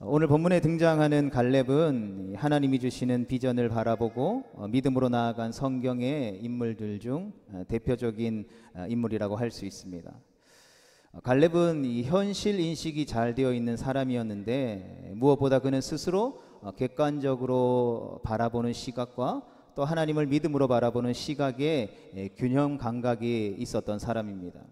오늘 본문에 등장하는 갈렙은 하나님이 주시는 비전을 바라보고 믿음으로 나아간 성경의 인물들 중 대표적인 인물이라고 할 수 있습니다. 갈렙은 이 현실 인식이 잘 되어 있는 사람이었는데 무엇보다 그는 스스로 객관적으로 바라보는 시각과 또 하나님을 믿음으로 바라보는 시각에 균형 감각이 있었던 사람입니다.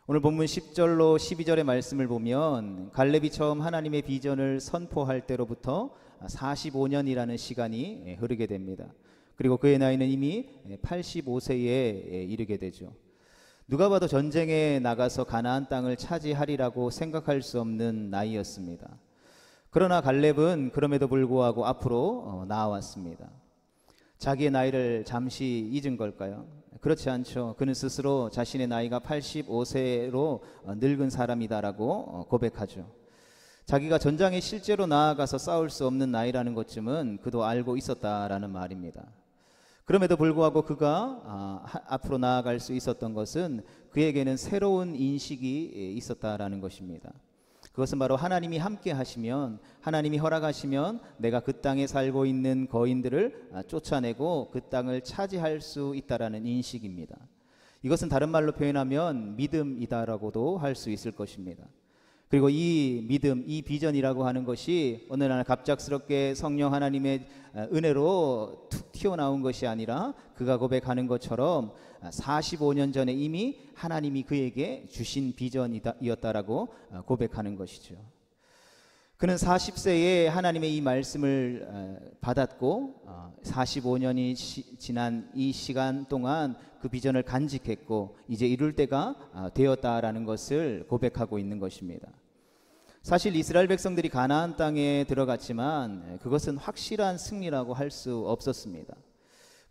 오늘 본문 10절로 12절의 말씀을 보면 갈렙이 처음 하나님의 비전을 선포할 때로부터 45년이라는 시간이 흐르게 됩니다. 그리고 그의 나이는 이미 85세에 이르게 되죠. 누가 봐도 전쟁에 나가서 가나안 땅을 차지하리라고 생각할 수 없는 나이였습니다. 그러나 갈렙은 그럼에도 불구하고 앞으로 나아왔습니다. 자기의 나이를 잠시 잊은 걸까요? 그렇지 않죠. 그는 스스로 자신의 나이가 85세로 늙은 사람이다라고 고백하죠. 자기가 전장에 실제로 나아가서 싸울 수 없는 나이라는 것쯤은 그도 알고 있었다라는 말입니다. 그럼에도 불구하고 그가 앞으로 나아갈 수 있었던 것은 그에게는 새로운 인식이 있었다라는 것입니다. 그것은 바로 하나님이 함께 하시면, 하나님이 허락하시면 내가 그 땅에 살고 있는 거인들을 쫓아내고 그 땅을 차지할 수 있다라는 인식입니다. 이것은 다른 말로 표현하면 믿음이다라고도 할 수 있을 것입니다. 그리고 이 믿음, 이 비전이라고 하는 것이 어느 날 갑작스럽게 성령 하나님의 은혜로 툭 튀어나온 것이 아니라 그가 고백하는 것처럼 45년 전에 이미 하나님이 그에게 주신 비전이었다라고 고백하는 것이죠. 그는 40세에 하나님의 이 말씀을 받았고 45년이 지난 이 시간 동안 그 비전을 간직했고 이제 이룰 때가 되었다라는 것을 고백하고 있는 것입니다. 사실 이스라엘 백성들이 가나안 땅에 들어갔지만 그것은 확실한 승리라고 할 수 없었습니다.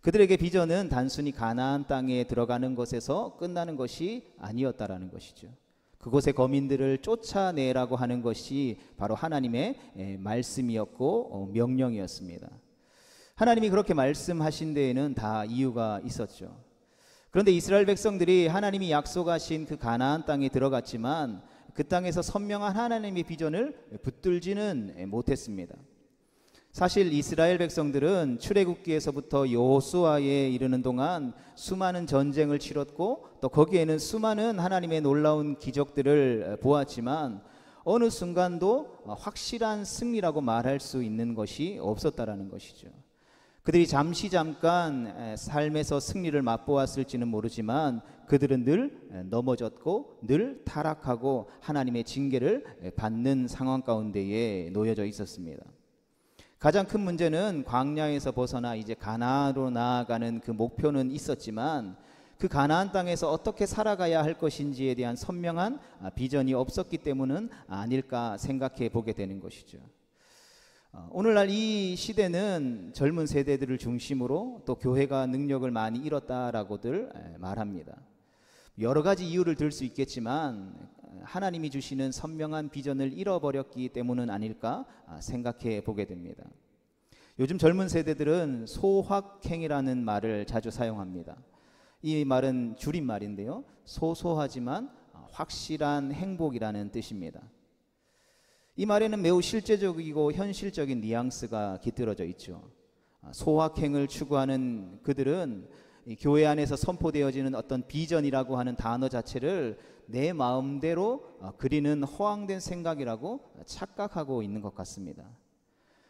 그들에게 비전은 단순히 가나안 땅에 들어가는 것에서 끝나는 것이 아니었다라는 것이죠. 그곳의 거민들을 쫓아내라고 하는 것이 바로 하나님의 말씀이었고 명령이었습니다. 하나님이 그렇게 말씀하신 데에는 다 이유가 있었죠. 그런데 이스라엘 백성들이 하나님이 약속하신 그 가나안 땅에 들어갔지만 그 땅에서 선명한 하나님의 비전을 붙들지는 못했습니다. 사실 이스라엘 백성들은 출애굽기에서부터 여호수아에 이르는 동안 수많은 전쟁을 치렀고 또 거기에는 수많은 하나님의 놀라운 기적들을 보았지만 어느 순간도 확실한 승리라고 말할 수 있는 것이 없었다라는 것이죠. 그들이 잠깐 삶에서 승리를 맛보았을지는 모르지만 그들은 늘 넘어졌고 늘 타락하고 하나님의 징계를 받는 상황 가운데에 놓여져 있었습니다. 가장 큰 문제는 광야에서 벗어나 이제 가나안으로 나아가는 그 목표는 있었지만 그 가나안 땅에서 어떻게 살아가야 할 것인지에 대한 선명한 비전이 없었기 때문은 아닐까 생각해 보게 되는 것이죠. 오늘날 이 시대는 젊은 세대들을 중심으로 또 교회가 능력을 많이 잃었다라고들 말합니다. 여러 가지 이유를 들 수 있겠지만 하나님이 주시는 선명한 비전을 잃어버렸기 때문은 아닐까 생각해 보게 됩니다. 요즘 젊은 세대들은 소확행이라는 말을 자주 사용합니다. 이 말은 줄임말인데요. 소소하지만 확실한 행복이라는 뜻입니다. 이 말에는 매우 실제적이고 현실적인 뉘앙스가 깃들어져 있죠. 소확행을 추구하는 그들은 교회 안에서 선포되어지는 어떤 비전이라고 하는 단어 자체를 내 마음대로 그리는 허황된 생각이라고 착각하고 있는 것 같습니다.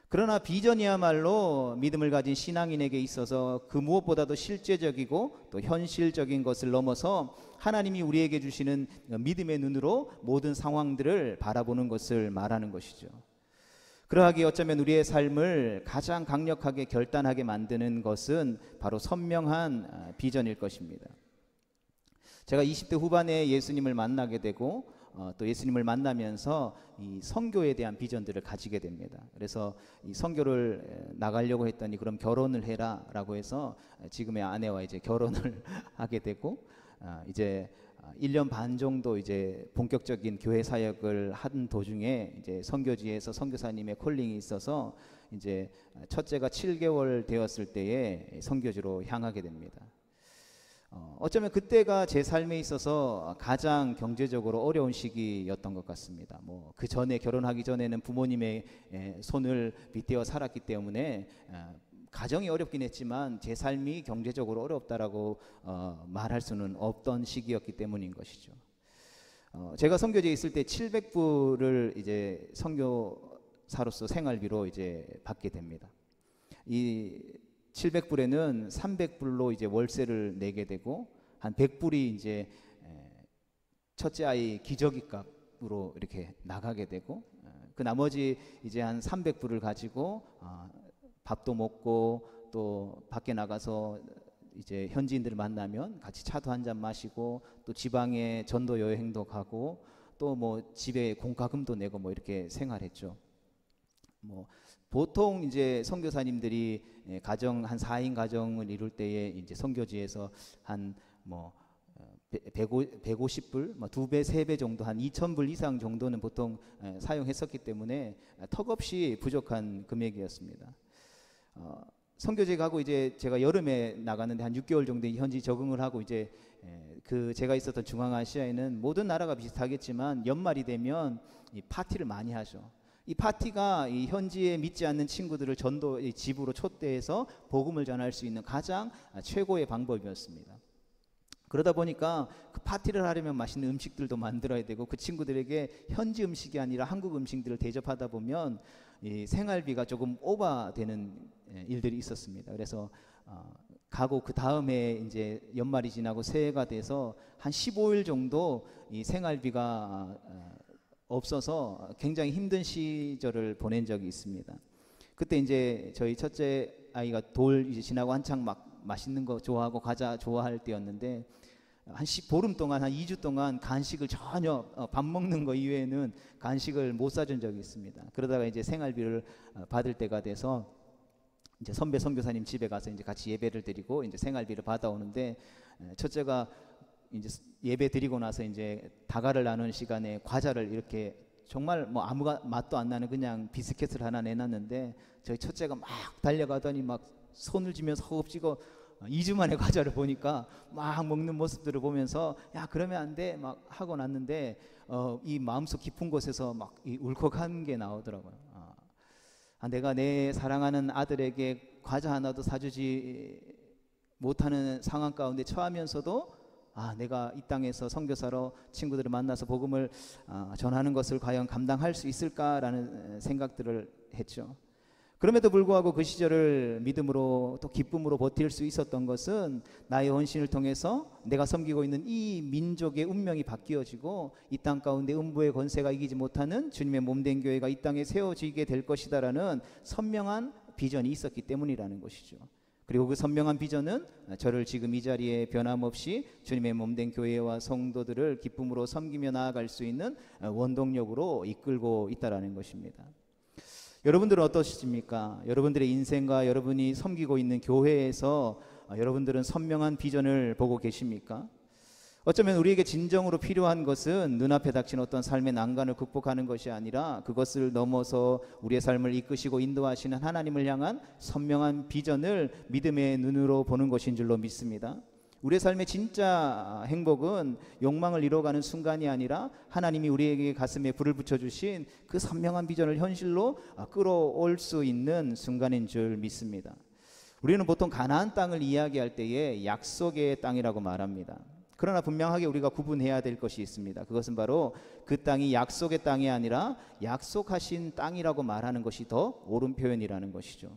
그러나 비전이야말로 믿음을 가진 신앙인에게 있어서 그 무엇보다도 실제적이고 또 현실적인 것을 넘어서 하나님이 우리에게 주시는 믿음의 눈으로 모든 상황들을 바라보는 것을 말하는 것이죠. 그러하기에 어쩌면 우리의 삶을 가장 강력하게 결단하게 만드는 것은 바로 선명한 비전일 것입니다. 제가 20대 후반에 예수님을 만나게 되고 또 예수님을 만나면서 이 선교에 대한 비전들을 가지게 됩니다. 그래서 이 선교를 나가려고 했더니 그럼 결혼을 해라 라고 해서 지금의 아내와 이제 결혼을 하게 되고 이제 1년 반 정도 이제 본격적인 교회 사역을 한 도중에 이제 선교지에서 선교사님의 콜링이 있어서 이제 첫째가 7개월 되었을 때에 선교지로 향하게 됩니다. 어쩌면 그때가 제 삶에 있어서 가장 경제적으로 어려운 시기였던 것 같습니다. 뭐 그 전에 결혼하기 전에는 부모님의 손을 빗대어 살았기 때문에 가정이 어렵긴 했지만 제 삶이 경제적으로 어렵다라고 말할 수는 없던 시기였기 때문인 것이죠. 제가 선교지에 있을 때 700불을 이제 선교사로서 생활비로 이제 받게 됩니다. 이 700불에는 300불로 이제 월세를 내게 되고 한 100불이 이제 첫째 아이 기저귀 값으로 이렇게 나가게 되고 그 나머지 이제 한 300불을 가지고 밥도 먹고 또 밖에 나가서 이제 현지인들을 만나면 같이 차도 한잔 마시고 또 지방에 전도 여행도 가고 또 뭐 집에 공과금도 내고 뭐 이렇게 생활했죠. 뭐 보통 이제 선교사님들이 가정 한 4인 가정을 이룰 때에 이제 선교지에서 한 뭐 150불, 뭐 2배, 3배 정도 한 2,000불 이상 정도는 보통 사용했었기 때문에 턱없이 부족한 금액이었습니다. 선교지 가고 이제 제가 여름에 나갔는데 한 6개월 정도 현지 적응을 하고 이제 그 제가 있었던 중앙아시아에는 모든 나라가 비슷하겠지만 연말이 되면 이 파티를 많이 하죠. 이 파티가 이 현지에 믿지 않는 친구들을 전도 집으로 초대해서 복음을 전할 수 있는 가장 최고의 방법이었습니다. 그러다 보니까 그 파티를 하려면 맛있는 음식들도 만들어야 되고 그 친구들에게 현지 음식이 아니라 한국 음식들을 대접하다 보면 이 생활비가 조금 오버되는 일들이 있었습니다. 그래서 가고 그 다음에 이제 연말이 지나고 새해가 돼서 한 15일 정도 이 생활비가 없어서 굉장히 힘든 시절을 보낸 적이 있습니다. 그때 이제 저희 첫째 아이가 돌 이제 지나고 한창 막 맛있는 거 좋아하고 과자 좋아할 때였는데 한 보름 동안 한 2주 동안 간식을 전혀 밥 먹는 거 이외에는 간식을 못 사준 적이 있습니다. 그러다가 이제 생활비를 받을 때가 돼서 이제 선배 선교사님 집에 가서 이제 같이 예배를 드리고 이제 생활비를 받아오는데 첫째가 이제 예배 드리고 나서 이제 다가를 나누는 시간에 과자를 이렇게 정말 뭐 아무 맛도 안 나는 그냥 비스켓을 하나 내놨는데 저희 첫째가 막 달려가더니 막 손을 쥐면서 허겁지겁 2주 만에 과자를 보니까 막 먹는 모습들을 보면서 야 그러면 안 돼 막 하고 났는데 이 마음속 깊은 곳에서 막 이 울컥한 게 나오더라고요. 내가 내 사랑하는 아들에게 과자 하나도 사주지 못하는 상황 가운데 처하면서도 내가 이 땅에서 선교사로 친구들을 만나서 복음을 전하는 것을 과연 감당할 수 있을까라는 생각들을 했죠. 그럼에도 불구하고 그 시절을 믿음으로 또 기쁨으로 버틸 수 있었던 것은 나의 헌신을 통해서 내가 섬기고 있는 이 민족의 운명이 바뀌어지고 이 땅 가운데 음부의 권세가 이기지 못하는 주님의 몸된 교회가 이 땅에 세워지게 될 것이다라는 선명한 비전이 있었기 때문이라는 것이죠. 그리고 그 선명한 비전은 저를 지금 이 자리에 변함없이 주님의 몸된 교회와 성도들을 기쁨으로 섬기며 나아갈 수 있는 원동력으로 이끌고 있다라는 것입니다. 여러분들은 어떠십니까? 여러분들의 인생과 여러분이 섬기고 있는 교회에서 여러분들은 선명한 비전을 보고 계십니까? 어쩌면 우리에게 진정으로 필요한 것은 눈앞에 닥친 어떤 삶의 난관을 극복하는 것이 아니라 그것을 넘어서 우리의 삶을 이끄시고 인도하시는 하나님을 향한 선명한 비전을 믿음의 눈으로 보는 것인 줄로 믿습니다. 우리의 삶의 진짜 행복은 욕망을 이뤄가는 순간이 아니라 하나님이 우리에게 가슴에 불을 붙여주신 그 선명한 비전을 현실로 끌어올 수 있는 순간인 줄 믿습니다. 우리는 보통 가나안 땅을 이야기할 때에 약속의 땅이라고 말합니다. 그러나 분명하게 우리가 구분해야 될 것이 있습니다. 그것은 바로 그 땅이 약속의 땅이 아니라 약속하신 땅이라고 말하는 것이 더 옳은 표현이라는 것이죠.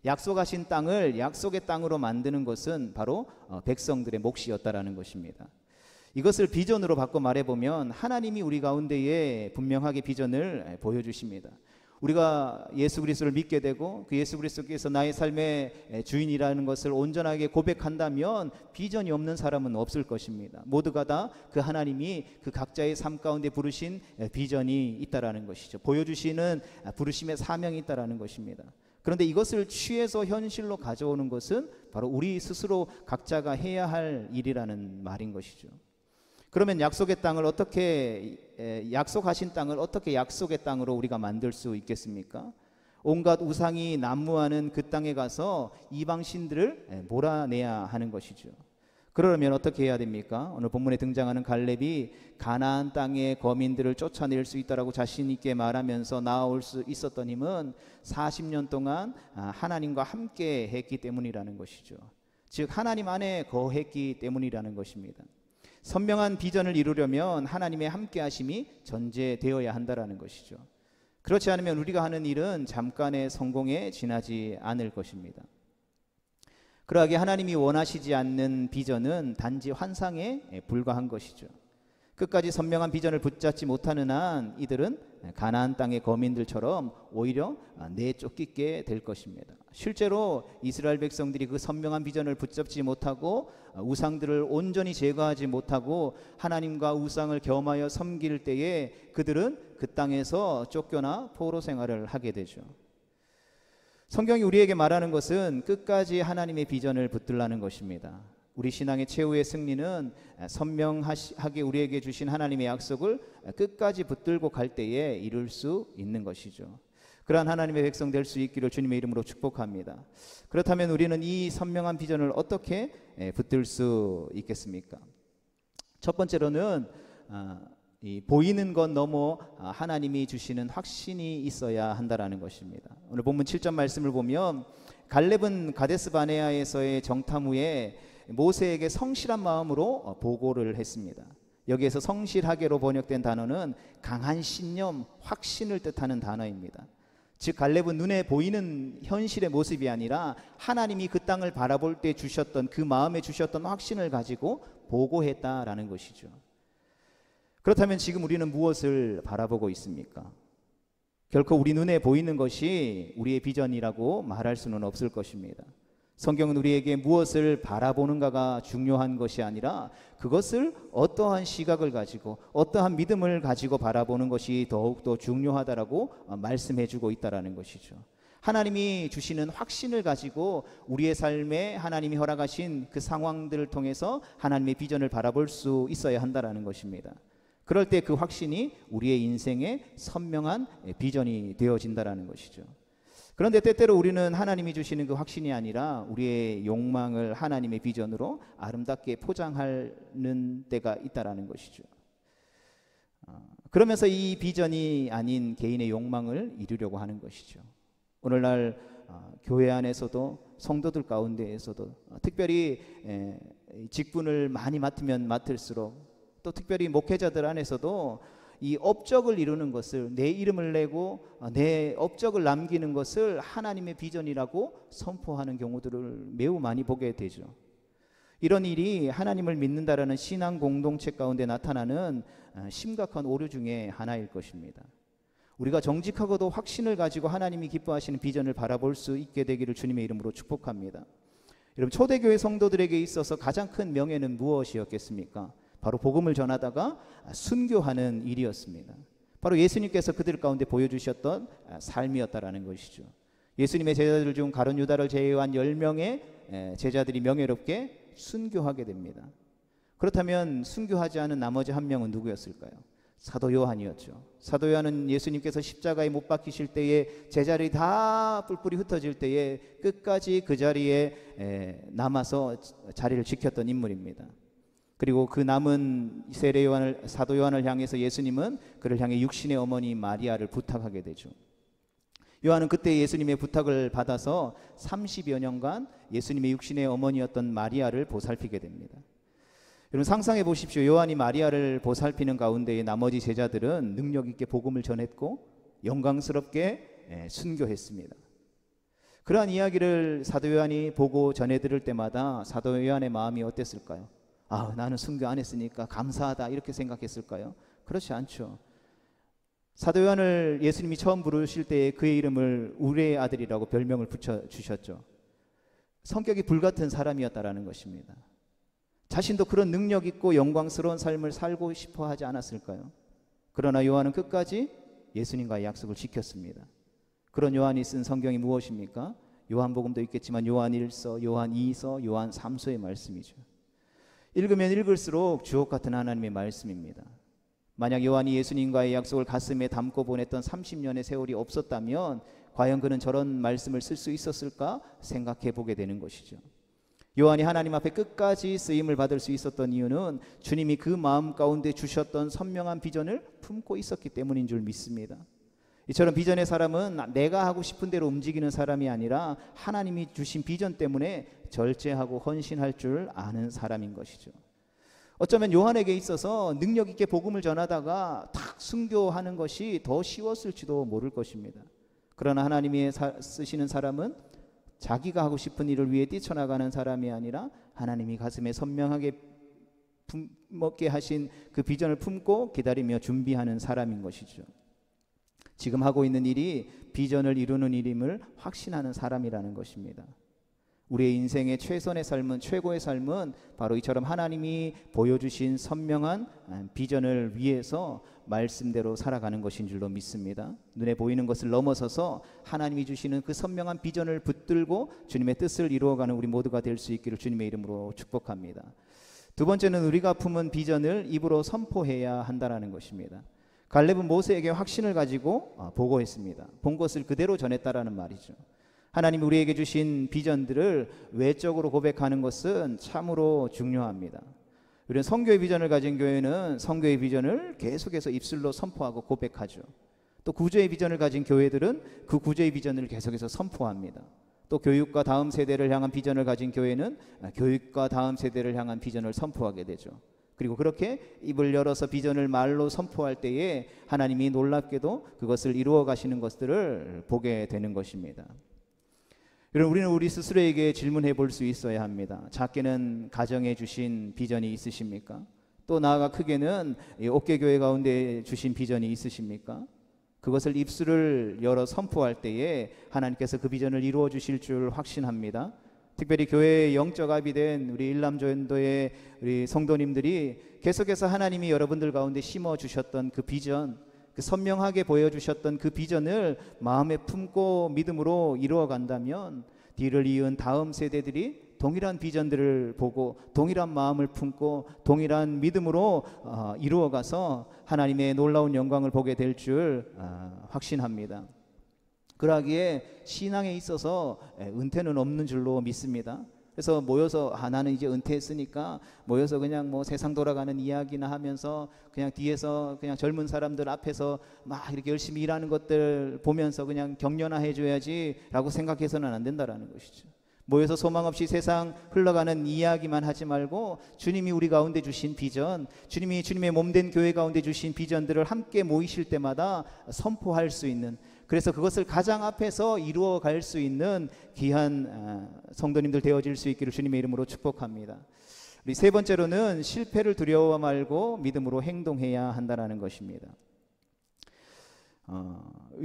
약속하신 땅을 약속의 땅으로 만드는 것은 바로 백성들의 몫이었다라는 것입니다. 이것을 비전으로 바꿔 말해보면 하나님이 우리 가운데에 분명하게 비전을 보여주십니다. 우리가 예수 그리스도를 믿게 되고 그 예수 그리스도께서 나의 삶의 주인이라는 것을 온전하게 고백한다면 비전이 없는 사람은 없을 것입니다. 모두가 다 그 하나님이 그 각자의 삶 가운데 부르신 비전이 있다라는 것이죠. 보여주시는 부르심의 사명이 있다라는 것입니다. 그런데 이것을 취해서 현실로 가져오는 것은 바로 우리 스스로 각자가 해야 할 일이라는 말인 것이죠. 그러면 약속의 땅을 약속하신 땅을 어떻게 약속의 땅으로 우리가 만들 수 있겠습니까? 온갖 우상이 난무하는 그 땅에 가서 이방 신들을 몰아내야 하는 것이죠. 그러려면 어떻게 해야 됩니까? 오늘 본문에 등장하는 갈렙이 가나안 땅의 거민들을 쫓아낼 수 있다라고 자신 있게 말하면서 나아올 수 있었던 힘은 40년 동안 하나님과 함께 했기 때문이라는 것이죠. 즉 하나님 안에 거했기 때문이라는 것입니다. 선명한 비전을 이루려면 하나님의 함께 하심이 전제되어야 한다라는 것이죠. 그렇지 않으면 우리가 하는 일은 잠깐의 성공에 지나지 않을 것입니다. 그러하게 하나님이 원하시지 않는 비전은 단지 환상에 불과한 것이죠. 끝까지 선명한 비전을 붙잡지 못하는 한 이들은 가나안 땅의 거민들처럼 오히려 내쫓기게 될 것입니다. 실제로 이스라엘 백성들이 그 선명한 비전을 붙잡지 못하고 우상들을 온전히 제거하지 못하고 하나님과 우상을 겸하여 섬길 때에 그들은 그 땅에서 쫓겨나 포로 생활을 하게 되죠. 성경이 우리에게 말하는 것은 끝까지 하나님의 비전을 붙들라는 것입니다. 우리 신앙의 최후의 승리는 선명하게 우리에게 주신 하나님의 약속을 끝까지 붙들고 갈 때에 이룰 수 있는 것이죠. 그러한 하나님의 백성 될 수 있기를 주님의 이름으로 축복합니다. 그렇다면 우리는 이 선명한 비전을 어떻게 붙들 수 있겠습니까? 첫 번째로는 이 보이는 것 넘어 하나님이 주시는 확신이 있어야 한다라는 것입니다. 오늘 본문 7절 말씀을 보면 갈렙은 가데스 바네아에서의 정탐 후에 모세에게 성실한 마음으로 보고를 했습니다. 여기에서 성실하게로 번역된 단어는 강한 신념, 확신을 뜻하는 단어입니다. 즉 갈렙은 눈에 보이는 현실의 모습이 아니라 하나님이 그 땅을 바라볼 때 주셨던 그 마음에 주셨던 확신을 가지고 보고했다라는 것이죠. 그렇다면 지금 우리는 무엇을 바라보고 있습니까? 결코 우리 눈에 보이는 것이 우리의 비전이라고 말할 수는 없을 것입니다. 성경은 우리에게 무엇을 바라보는가가 중요한 것이 아니라 그것을 어떠한 시각을 가지고 어떠한 믿음을 가지고 바라보는 것이 더욱더 중요하다라고 말씀해주고 있다는 것이죠. 하나님이 주시는 확신을 가지고 우리의 삶에 하나님이 허락하신 그 상황들을 통해서 하나님의 비전을 바라볼 수 있어야 한다는 것입니다. 그럴 때 그 확신이 우리의 인생의 선명한 비전이 되어진다는 것이죠. 그런데 때때로 우리는 하나님이 주시는 그 확신이 아니라 우리의 욕망을 하나님의 비전으로 아름답게 포장하는 때가 있다는 것이죠. 그러면서 이 비전이 아닌 개인의 욕망을 이루려고 하는 것이죠. 오늘날 교회 안에서도 성도들 가운데에서도 특별히 직분을 많이 맡으면 맡을수록 또 특별히 목회자들 안에서도 이 업적을 이루는 것을 내 이름을 내고 내 업적을 남기는 것을 하나님의 비전이라고 선포하는 경우들을 매우 많이 보게 되죠. 이런 일이 하나님을 믿는다라는 신앙 공동체 가운데 나타나는 심각한 오류 중에 하나일 것입니다. 우리가 정직하고도 확신을 가지고 하나님이 기뻐하시는 비전을 바라볼 수 있게 되기를 주님의 이름으로 축복합니다. 여러분, 초대교회 성도들에게 있어서 가장 큰 명예는 무엇이었겠습니까? 바로 복음을 전하다가 순교하는 일이었습니다. 바로 예수님께서 그들 가운데 보여주셨던 삶이었다라는 것이죠. 예수님의 제자들 중 가룟 유다를 제외한 10명의 제자들이 명예롭게 순교하게 됩니다. 그렇다면 순교하지 않은 나머지 한 명은 누구였을까요? 사도 요한이었죠. 사도 요한은 예수님께서 십자가에 못 박히실 때에 제자들이 다 뿔뿔이 흩어질 때에 끝까지 그 자리에 남아서 자리를 지켰던 인물입니다. 그리고 그 남은 세례 요한을, 사도 요한을 향해서 예수님은 그를 향해 육신의 어머니 마리아를 부탁하게 되죠. 요한은 그때 예수님의 부탁을 받아서 30여 년간 예수님의 육신의 어머니였던 마리아를 보살피게 됩니다. 여러분, 상상해 보십시오. 요한이 마리아를 보살피는 가운데에 나머지 제자들은 능력 있게 복음을 전했고 영광스럽게 순교했습니다. 그러한 이야기를 사도 요한이 보고 전해 들을 때마다 사도 요한의 마음이 어땠을까요? 나는 순교 안 했으니까 감사하다, 이렇게 생각했을까요? 그렇지 않죠. 사도 요한을 예수님이 처음 부르실 때에 그의 이름을 우레의 아들이라고 별명을 붙여주셨죠. 성격이 불같은 사람이었다라는 것입니다. 자신도 그런 능력 있고 영광스러운 삶을 살고 싶어 하지 않았을까요? 그러나 요한은 끝까지 예수님과의 약속을 지켰습니다. 그런 요한이 쓴 성경이 무엇입니까? 요한복음도 있겠지만 요한 1서, 요한 2서, 요한 3서의 말씀이죠. 읽으면 읽을수록 주옥 같은 하나님의 말씀입니다. 만약 요한이 예수님과의 약속을 가슴에 담고 보냈던 30년의 세월이 없었다면 과연 그는 저런 말씀을 쓸 수 있었을까 생각해 보게 되는 것이죠. 요한이 하나님 앞에 끝까지 쓰임을 받을 수 있었던 이유는 주님이 그 마음 가운데 주셨던 선명한 비전을 품고 있었기 때문인 줄 믿습니다. 이처럼 비전의 사람은 내가 하고 싶은 대로 움직이는 사람이 아니라 하나님이 주신 비전 때문에 절제하고 헌신할 줄 아는 사람인 것이죠. 어쩌면 요한에게 있어서 능력 있게 복음을 전하다가 탁 순교하는 것이 더 쉬웠을지도 모를 것입니다. 그러나 하나님이 쓰시는 사람은 자기가 하고 싶은 일을 위해 뛰쳐나가는 사람이 아니라 하나님이 가슴에 선명하게 품먹게 하신 그 비전을 품고 기다리며 준비하는 사람인 것이죠. 지금 하고 있는 일이 비전을 이루는 일임을 확신하는 사람이라는 것입니다. 우리의 인생의 최선의 삶은, 최고의 삶은 바로 이처럼 하나님이 보여주신 선명한 비전을 위해서 말씀대로 살아가는 것인 줄로 믿습니다. 눈에 보이는 것을 넘어서서 하나님이 주시는 그 선명한 비전을 붙들고 주님의 뜻을 이루어가는 우리 모두가 될 수 있기를 주님의 이름으로 축복합니다. 두 번째는 우리가 품은 비전을 입으로 선포해야 한다는 것입니다. 갈렙은 모세에게 확신을 가지고 보고했습니다. 본 것을 그대로 전했다라는 말이죠. 하나님이 우리에게 주신 비전들을 외적으로 고백하는 것은 참으로 중요합니다. 우리는 선교의 비전을 가진 교회는 선교의 비전을 계속해서 입술로 선포하고 고백하죠. 또 구조의 비전을 가진 교회들은 그 구조의 비전을 계속해서 선포합니다. 또 교육과 다음 세대를 향한 비전을 가진 교회는 교육과 다음 세대를 향한 비전을 선포하게 되죠. 그리고 그렇게 입을 열어서 비전을 말로 선포할 때에 하나님이 놀랍게도 그것을 이루어 가시는 것들을 보게 되는 것입니다. 여러분, 우리는 우리 스스로에게 질문해 볼 수 있어야 합니다. 작게는 가정에 주신 비전이 있으십니까? 또 나아가 크게는 옥계교회 가운데 주신 비전이 있으십니까? 그것을 입술을 열어 선포할 때에 하나님께서 그 비전을 이루어 주실 줄 확신합니다. 특별히 교회의 영적 아비 된 우리 일남조연도의 우리 성도님들이 계속해서 하나님이 여러분들 가운데 심어주셨던 그 비전, 그 선명하게 보여주셨던 그 비전을 마음에 품고 믿음으로 이루어간다면 뒤를 이은 다음 세대들이 동일한 비전들을 보고 동일한 마음을 품고 동일한 믿음으로 이루어가서 하나님의 놀라운 영광을 보게 될 줄 확신합니다. 그러기에 신앙에 있어서 은퇴는 없는 줄로 믿습니다. 그래서 모여서 나는 이제 은퇴했으니까 모여서 그냥 뭐 세상 돌아가는 이야기나 하면서 그냥 뒤에서 그냥 젊은 사람들 앞에서 막 이렇게 열심히 일하는 것들 보면서 그냥 격려나 해줘야지 라고 생각해서는 안 된다라는 것이죠. 모여서 소망 없이 세상 흘러가는 이야기만 하지 말고 주님이 우리 가운데 주신 비전, 주님이 주님의 몸된 교회 가운데 주신 비전들을 함께 모이실 때마다 선포할 수 있는, 그래서 그것을 가장 앞에서 이루어 갈 수 있는 귀한 성도님들 되어질 수 있기를 주님의 이름으로 축복합니다. 우리 세 번째로는 실패를 두려워 말고 믿음으로 행동해야 한다는 것입니다.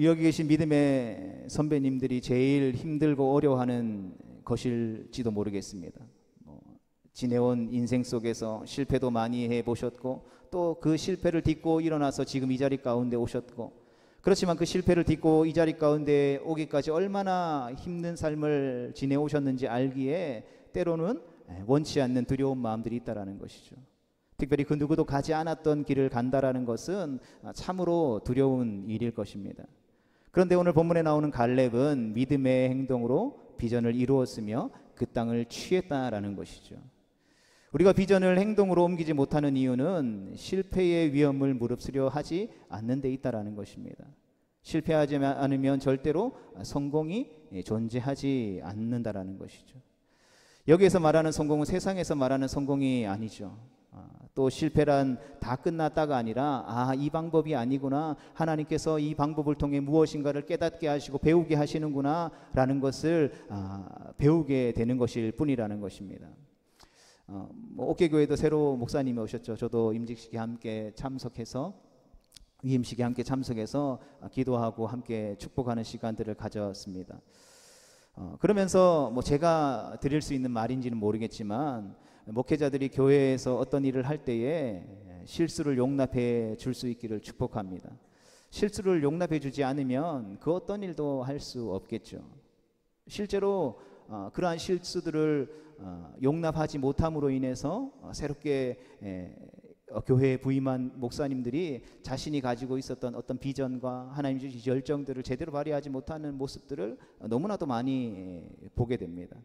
여기 계신 믿음의 선배님들이 제일 힘들고 어려워하는 것일지도 모르겠습니다. 지내온 인생 속에서 실패도 많이 해보셨고 또 그 실패를 딛고 일어나서 지금 이 자리 가운데 오셨고, 그렇지만 그 실패를 딛고 이 자리 가운데 오기까지 얼마나 힘든 삶을 지내오셨는지 알기에 때로는 원치 않는 두려운 마음들이 있다라는 것이죠. 특별히 그 누구도 가지 않았던 길을 간다라는 것은 참으로 두려운 일일 것입니다. 그런데 오늘 본문에 나오는 갈렙은 믿음의 행동으로 비전을 이루었으며 그 땅을 취했다라는 것이죠. 우리가 비전을 행동으로 옮기지 못하는 이유는 실패의 위험을 무릅쓰려 하지 않는 데 있다라는 것입니다. 실패하지 않으면 절대로 성공이 존재하지 않는다라는 것이죠. 여기에서 말하는 성공은 세상에서 말하는 성공이 아니죠. 또 실패란 다 끝났다가 아니라 이 방법이 아니구나, 하나님께서 이 방법을 통해 무엇인가를 깨닫게 하시고 배우게 하시는구나 라는 것을 배우게 되는 것일 뿐이라는 것입니다. 옥계교회도 새로 목사님이 오셨죠. 저도 임직식에 함께 참석해서 위임식에 함께 참석해서 기도하고 함께 축복하는 시간들을 가졌습니다. 그러면서 제가 드릴 수 있는 말인지는 모르겠지만 목회자들이 교회에서 어떤 일을 할 때에 실수를 용납해 줄 수 있기를 축복합니다. 실수를 용납해 주지 않으면 그 어떤 일도 할 수 없겠죠. 실제로 그러한 실수들을 용납하지 못함으로 인해서 새롭게 교회에 부임한 목사님들이 자신이 가지고 있었던 어떤 비전과 하나님 주신 열정들을 제대로 발휘하지 못하는 모습들을 너무나도 많이 보게 됩니다.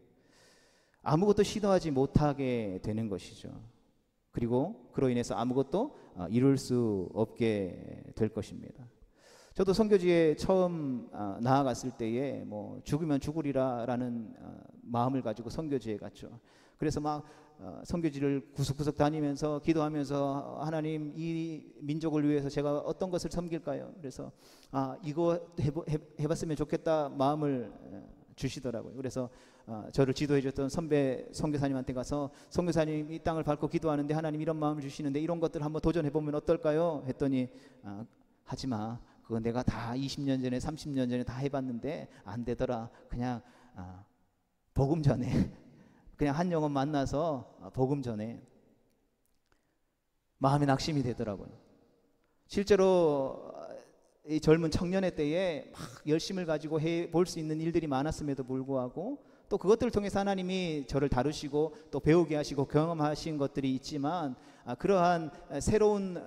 아무것도 시도하지 못하게 되는 것이죠. 그리고 그로 인해서 아무것도 이룰 수 없게 될 것입니다. 저도 선교지에 처음 나아갔을 때에 뭐 죽으면 죽으리라라는 마음을 가지고 선교지에 갔죠. 그래서 막 선교지를 구석구석 다니면서 기도하면서 하나님, 이 민족을 위해서 제가 어떤 것을 섬길까요? 그래서 이거 해봤으면 좋겠다 마음을 주시더라고요. 그래서 저를 지도해 줬던 선배 선교사님한테 가서, 선교사님 이 땅을 밟고 기도하는데 하나님 이런 마음을 주시는데 이런 것들 한번 도전해 보면 어떨까요? 했더니 하지마, 그건 내가 다 20년 전에 30년 전에 다 해봤는데 안 되더라. 그냥 복음 전에 그냥 한 영혼 만나서 복음 전에. 마음에 낙심이 되더라고요. 실제로 이 젊은 청년의 때에 막 열심을 가지고 해볼 수 있는 일들이 많았음에도 불구하고 또 그것들을 통해서 하나님이 저를 다루시고 또 배우게 하시고 경험하신 것들이 있지만 그러한 새로운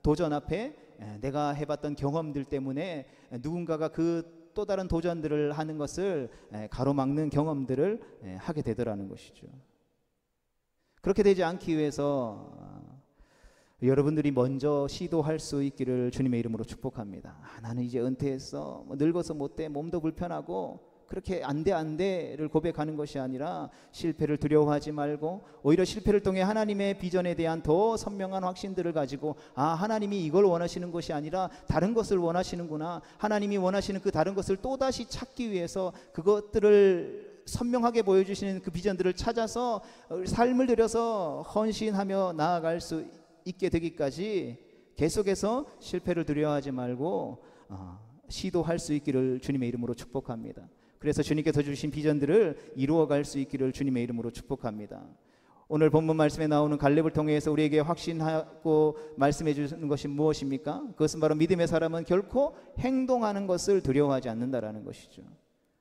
도전 앞에 내가 해봤던 경험들 때문에 누군가가 그 또 다른 도전들을 하는 것을 가로막는 경험들을 하게 되더라는 것이죠. 그렇게 되지 않기 위해서 여러분들이 먼저 시도할 수 있기를 주님의 이름으로 축복합니다. 나는 이제 은퇴했어, 늙어서 못돼, 몸도 불편하고, 그렇게 안돼를 고백하는 것이 아니라 실패를 두려워하지 말고 오히려 실패를 통해 하나님의 비전에 대한 더 선명한 확신들을 가지고 하나님이 이걸 원하시는 것이 아니라 다른 것을 원하시는구나, 하나님이 원하시는 그 다른 것을 또다시 찾기 위해서 그것들을 선명하게 보여주시는 그 비전들을 찾아서 삶을 들여서 헌신하며 나아갈 수 있게 되기까지 계속해서 실패를 두려워하지 말고 시도할 수 있기를 주님의 이름으로 축복합니다. 그래서 주님께서 주신 비전들을 이루어갈 수 있기를 주님의 이름으로 축복합니다. 오늘 본문 말씀에 나오는 갈렙을 통해서 우리에게 확신하고 말씀해 주는 것이 무엇입니까? 그것은 바로 믿음의 사람은 결코 행동하는 것을 두려워하지 않는다라는 것이죠.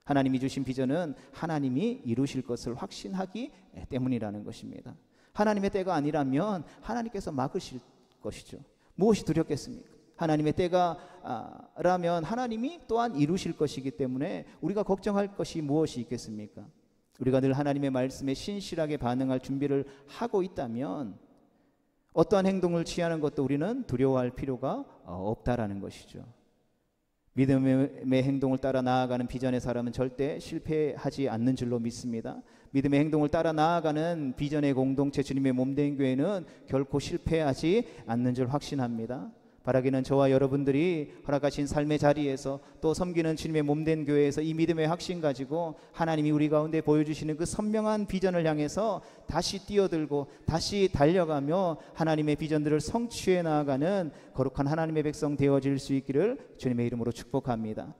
하나님이 주신 비전은 하나님이 이루실 것을 확신하기 때문이라는 것입니다. 하나님의 때가 아니라면 하나님께서 막으실 것이죠. 무엇이 두렵겠습니까? 하나님의 때가 라면 하나님이 또한 이루실 것이기 때문에 우리가 걱정할 것이 무엇이 있겠습니까? 우리가 늘 하나님의 말씀에 신실하게 반응할 준비를 하고 있다면 어떠한 행동을 취하는 것도 우리는 두려워할 필요가 없다라는 것이죠. 믿음의 행동을 따라 나아가는 비전의 사람은 절대 실패하지 않는 줄로 믿습니다. 믿음의 행동을 따라 나아가는 비전의 공동체 주님의 몸된 교회는 결코 실패하지 않는 줄 확신합니다. 바라기는 저와 여러분들이 허락하신 삶의 자리에서 또 섬기는 주님의 몸된 교회에서 이 믿음의 확신 가지고 하나님이 우리 가운데 보여주시는 그 선명한 비전을 향해서 다시 뛰어들고 다시 달려가며 하나님의 비전들을 성취해 나아가는 거룩한 하나님의 백성 되어질 수 있기를 주님의 이름으로 축복합니다.